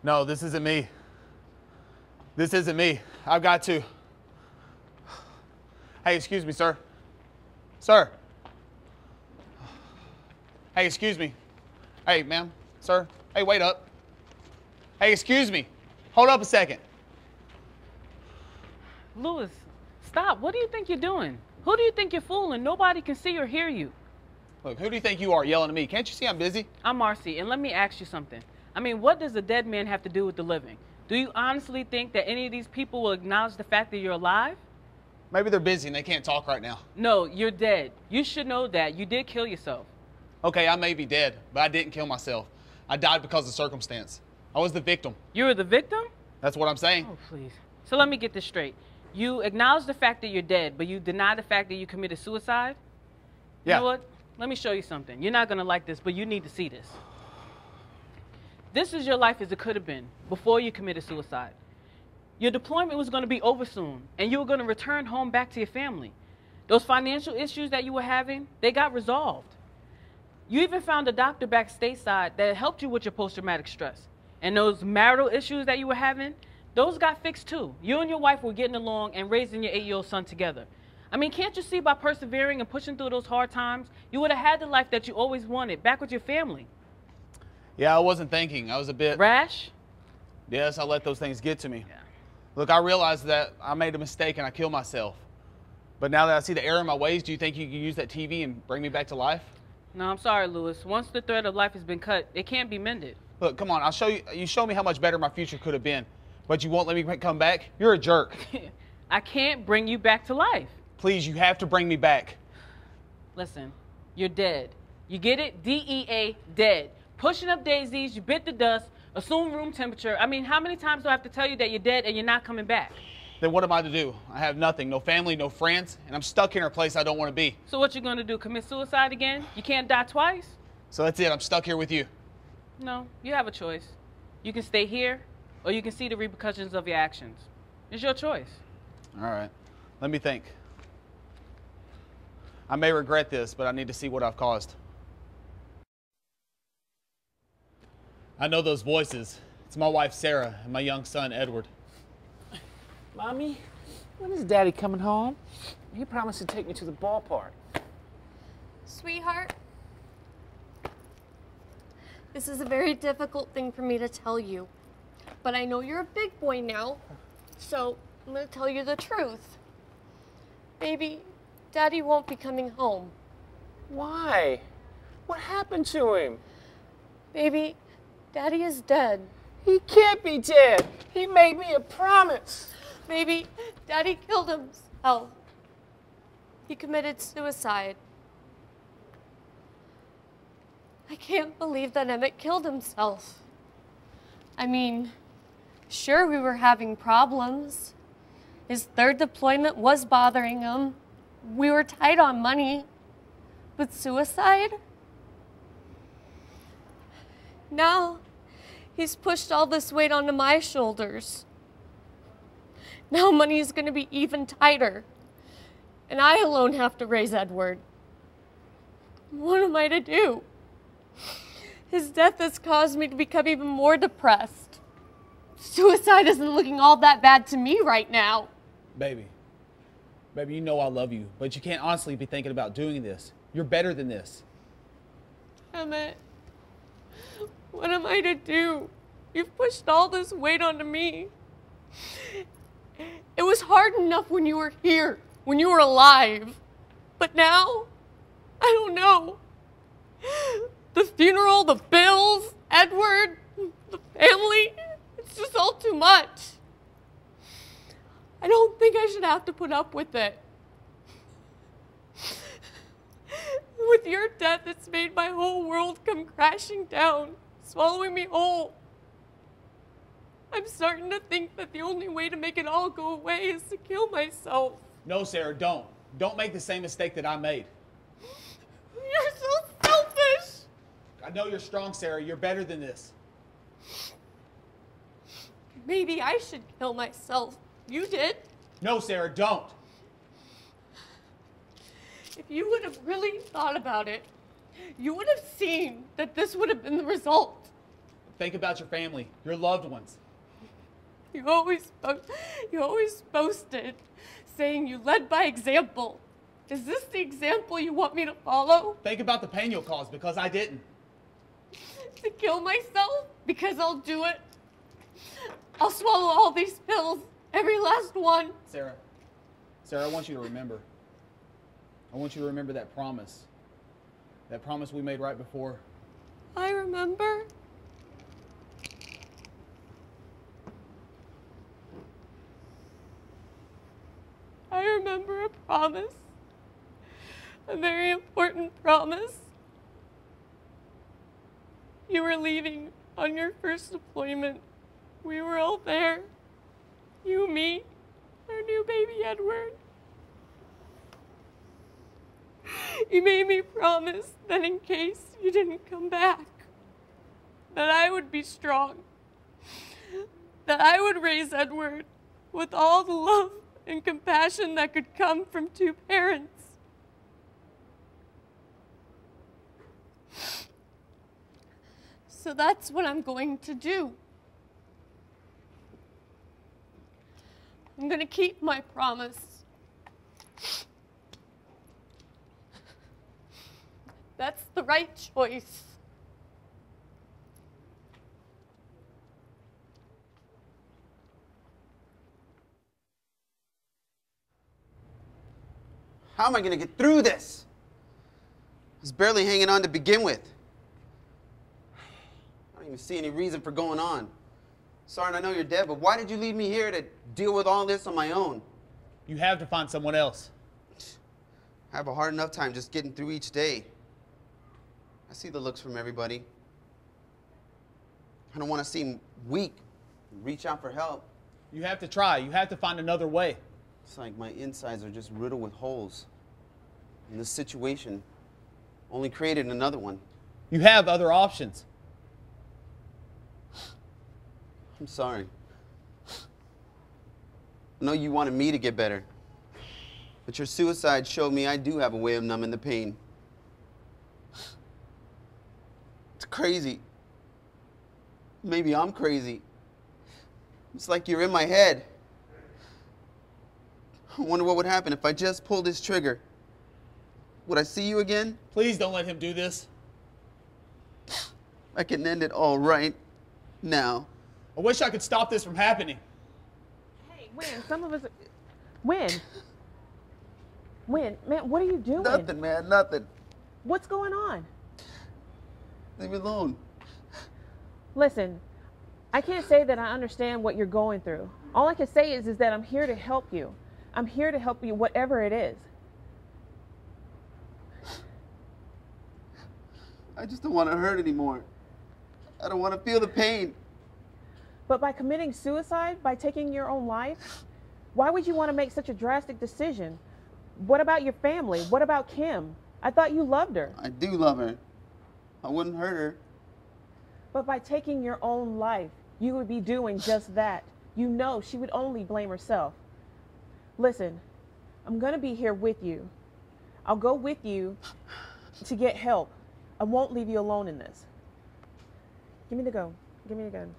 No, this isn't me. This isn't me. I've got to. Hey, excuse me, sir. Sir. Hey, excuse me. Hey, ma'am, sir. Hey, wait up. Hey, excuse me. Hold up a second. Louis, stop. What do you think you're doing? Who do you think you're fooling? Nobody can see or hear you. Look, who do you think you are yelling at me? Can't you see I'm busy? I'm Marcy, and let me ask you something. I mean, what does a dead man have to do with the living? Do you honestly think that any of these people will acknowledge the fact that you're alive? Maybe they're busy and they can't talk right now. No, you're dead. You should know that. You did kill yourself. Okay, I may be dead, but I didn't kill myself. I died because of circumstance. I was the victim. You were the victim? That's what I'm saying. Oh, please. So let me get this straight. You acknowledge the fact that you're dead, but you deny the fact that you committed suicide? Yeah. You know what? Let me show you something. You're not going to like this, but you need to see this. This is your life as it could have been before you committed suicide. Your deployment was going to be over soon, and you were going to return home back to your family. Those financial issues that you were having, they got resolved. You even found a doctor back stateside that helped you with your post-traumatic stress. And those marital issues that you were having, those got fixed too. You and your wife were getting along and raising your 8-year-old son together. I mean, can't you see by persevering and pushing through those hard times, you would have had the life that you always wanted, back with your family? Yeah, I wasn't thinking. I was a bit... Rash? Yes, I let those things get to me. Yeah. Look, I realized that I made a mistake and I killed myself. But now that I see the error in my ways, do you think you can use that TV and bring me back to life? No, I'm sorry, Louis. Once the thread of life has been cut, it can't be mended. Look, come on, I'll show you. You show me how much better my future could have been, but you won't let me come back? You're a jerk. I can't bring you back to life. Please, you have to bring me back. Listen, you're dead. You get it? D-E-A, dead. Pushing up daisies, you bit the dust, assume room temperature. I mean, how many times do I have to tell you that you're dead and you're not coming back? Then what am I to do? I have nothing, no family, no friends, and I'm stuck in a place I don't want to be. So what you gonna do, commit suicide again? You can't die twice? So that's it, I'm stuck here with you. No, you have a choice. You can stay here, or you can see the repercussions of your actions. It's your choice. All right, let me think. I may regret this, but I need to see what I've caused. I know those voices. It's my wife, Sarah, and my young son, Edward. Mommy, when is Daddy coming home? He promised to take me to the ballpark. Sweetheart, this is a very difficult thing for me to tell you, but I know you're a big boy now, so I'm going to tell you the truth. Baby, Daddy won't be coming home. Why? What happened to him? Baby, Daddy is dead. He can't be dead. He made me a promise. Baby, Daddy killed himself. He committed suicide. I can't believe that Emmett killed himself. I mean, sure, we were having problems. His third deployment was bothering him. We were tight on money. But suicide? Now, he's pushed all this weight onto my shoulders. Now money is going to be even tighter. And I alone have to raise Edward. What am I to do? His death has caused me to become even more depressed. Suicide isn't looking all that bad to me right now. Baby, you know I love you, but you can't honestly be thinking about doing this. You're better than this. Emmett, what am I to do? You've pushed all this weight onto me. It was hard enough when you were here, when you were alive. But now, I don't know. The funeral, the bills, Edward, the family, it's just all too much. I don't think I should have to put up with it. With your death, it's made my whole world come crashing down, swallowing me whole. I'm starting to think that the only way to make it all go away is to kill myself. No, Sarah, don't. Don't make the same mistake that I made. You're so selfish. I know you're strong, Sarah. You're better than this. Maybe I should kill myself. You did. No, Sarah, don't. If you would have really thought about it, you would have seen that this would have been the result. Think about your family, your loved ones. You always boasted, saying you led by example. Is this the example you want me to follow? Think about the pain you'll cause because I didn't. To kill myself? Because I'll do it. I'll swallow all these pills, every last one. Sarah, I want you to remember. I want you to remember that promise. That promise we made right before. I remember. I remember a promise. A very important promise. You were leaving on your first deployment. We were all there. You, me, our new baby Edward. You made me promise that in case you didn't come back, that I would be strong. That I would raise Edward with all the love and compassion that could come from two parents. So that's what I'm going to do. I'm going to keep my promise. That's the right choice. How am I going to get through this? I was barely hanging on to begin with. I don't even see any reason for going on. Sorry, I know you're dead, but why did you leave me here to deal with all this on my own? You have to find someone else. I have a hard enough time just getting through each day. I see the looks from everybody. I don't want to seem weak and reach out for help. You have to try. You have to find another way. It's like my insides are just riddled with holes. And this situation only created another one. You have other options. I'm sorry. I know you wanted me to get better, but your suicide showed me I do have a way of numbing the pain. It's crazy. Maybe I'm crazy. It's like you're in my head. I wonder what would happen if I just pulled this trigger. Would I see you again? Please don't let him do this. I can end it all right now. I wish I could stop this from happening. Hey, Win, some of us... Win, man, what are you doing? Nothing, man, nothing. What's going on? Leave me alone. Listen, I can't say that I understand what you're going through. All I can say is that I'm here to help you. I'm here to help you, whatever it is. I just don't want to hurt anymore. I don't want to feel the pain. But by committing suicide, by taking your own life, why would you want to make such a drastic decision? What about your family? What about Kim? I thought you loved her. I do love her. I wouldn't hurt her. But by taking your own life, you would be doing just that. You know she would only blame herself. Listen, I'm going to be here with you. I'll go with you to get help. I won't leave you alone in this. Give me the gun. Give me the gun.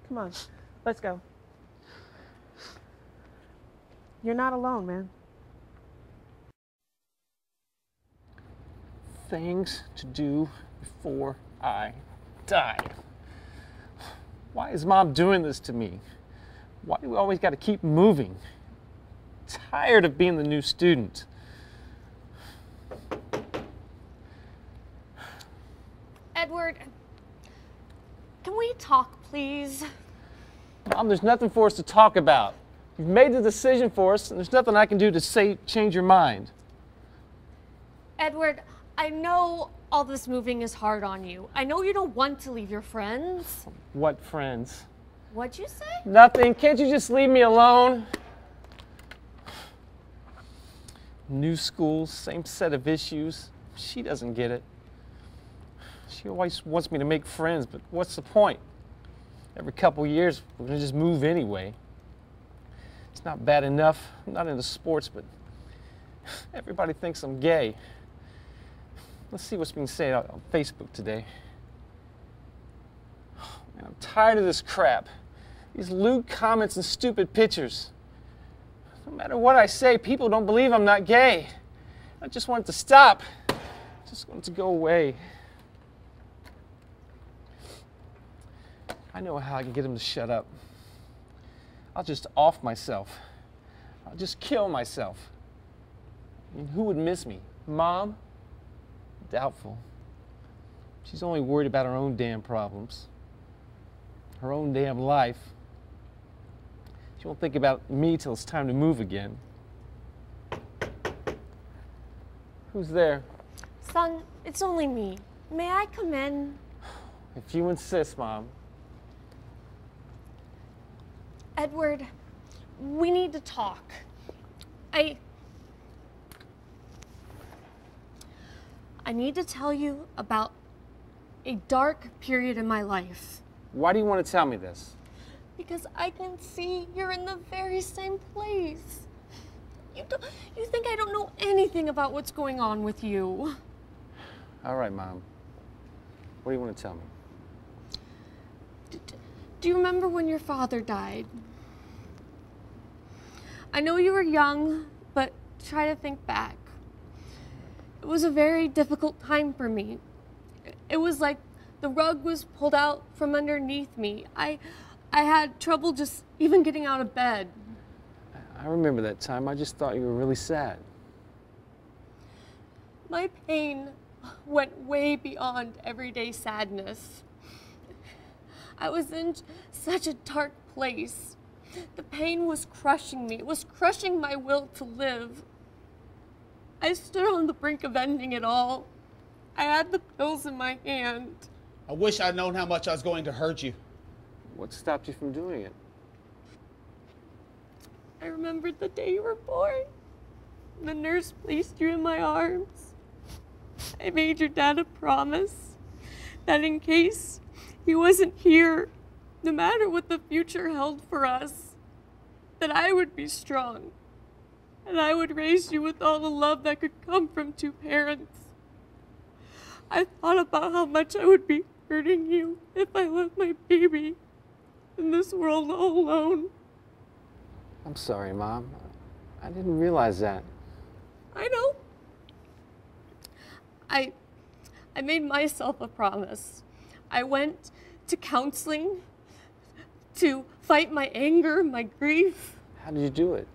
Come on, let's go. You're not alone, man. Things to do before I die. Why is Mom doing this to me? Why do we always got to keep moving? Tired of being the new student. Edward, can we talk, please? Mom, there's nothing for us to talk about. You've made the decision for us, and there's nothing I can do to change your mind. Edward, I know all this moving is hard on you. I know you don't want to leave your friends. What friends? What'd you say? Nothing. Can't you just leave me alone? New school, same set of issues. She doesn't get it. She always wants me to make friends, but what's the point? Every couple years, we're gonna just move anyway. It's not bad enough. I'm not into sports, but everybody thinks I'm gay. Let's see what's being said on Facebook today. And I'm tired of this crap. These lewd comments and stupid pictures. No matter what I say, people don't believe I'm not gay. I just want it to stop. I just want it to go away. I know how I can get them to shut up. I'll just off myself. I'll just kill myself. I mean, who would miss me? Mom? Doubtful. She's only worried about her own damn problems. Her own damn life. She won't think about me till it's time to move again. Who's there? Son, it's only me. May I come in? If you insist, Mom. Edward, we need to talk. I need to tell you about a dark period in my life. Why do you want to tell me this? Because I can see you're in the very same place. You think I don't know anything about what's going on with you. All right, Mom. What do you want to tell me? Do you remember when your father died? I know you were young, but try to think back. It was a very difficult time for me. It was like the rug was pulled out from underneath me. I had trouble just even getting out of bed. I remember that time. I just thought you were really sad. My pain went way beyond everyday sadness. I was in such a dark place. The pain was crushing me. It was crushing my will to live. I stood on the brink of ending it all. I had the pills in my hand. I wish I'd known how much I was going to hurt you. What stopped you from doing it? I remembered the day you were born. The nurse placed you in my arms. I made your dad a promise that in case he wasn't here, no matter what the future held for us, that I would be strong. And I would raise you with all the love that could come from two parents. I thought about how much I would be hurting you if I left my baby in this world all alone. I'm sorry, Mom. I didn't realize that. I know. I made myself a promise. I went to counseling to fight my anger, my grief. How did you do it?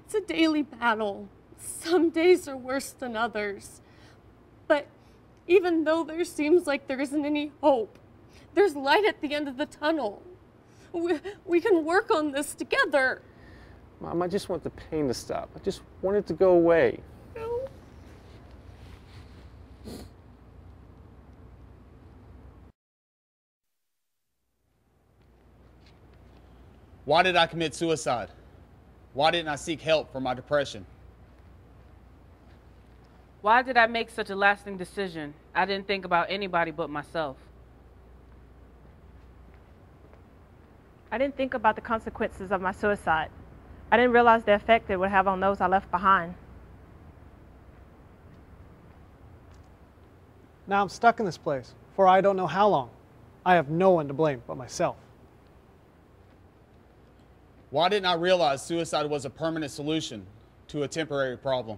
It's a daily battle. Some days are worse than others. But even though there seems like there isn't any hope, there's light at the end of the tunnel. We can work on this together. Mom, I just want the pain to stop. I just want it to go away. No. Why did I commit suicide? Why didn't I seek help for my depression? Why did I make such a lasting decision? I didn't think about anybody but myself. I didn't think about the consequences of my suicide. I didn't realize the effect it would have on those I left behind. Now I'm stuck in this place for I don't know how long. I have no one to blame but myself. Why didn't I realize suicide was a permanent solution to a temporary problem?